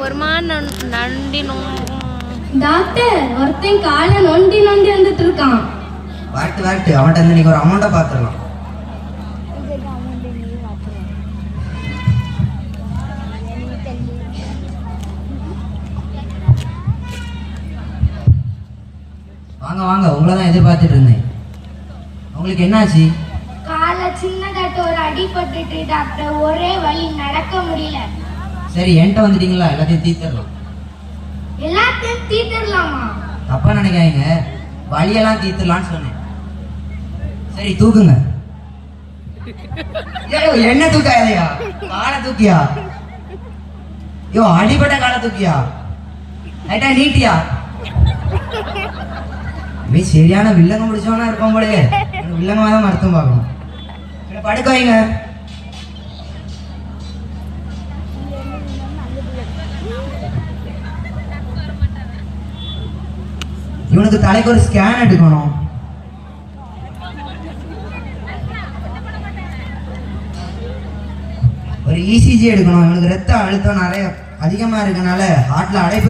ஒருமா நண்டி doctor ஒருத்தன் காலை நொண்டி நொண்டி வந்துட்டு இருக்கான். வாட்டு அவன்கிட்ட இன்னைக்கு ஒரு அமௌண்ட்டை பார்த்துடலாம். வாங்க உங்களை தான் எதிர்பார்த்துட்டு இருந்தேன். உங்களுக்கு என்னாச்சு? காலை சின்ன கட்டு ஒரு அடிபட்டுட்டு டாக்டர், ஒரே வழி, நடக்க முடியல. சரி என்கிட்ட வந்துட்டீங்களா, எல்லாத்தையும் தீர்த்தரலாம். எல்லாத்தையும் தீர்த்தரலாமா? தப்பா நினைக்காதீங்க, வழியெல்லாம் தீர்த்துடலான்னு சொன்னேன். சரி தூக்குங்க. என்ன தூக்காதையா, காலை தூக்கியா? யோ அடிபட்ட காலை தூக்கியா? லைட்டா நீட்டியா? சரியான வில்லங்க முடிச்சவனா இருப்போம் போலயே. வில்லங்கமா தான் மருத்துவம் பார்க்கணும். படுக்க வைங்க. இவனுக்கு தலைக்கு ஒரு ஸ்கேன் எடுக்கணும். ஒரு இசிஜி எடுக்கணும். இவனுக்கு ரத்த அழுத்தம் நிறைய அதிகமா இருக்கனால ஹார்ட்ல அடைப்பு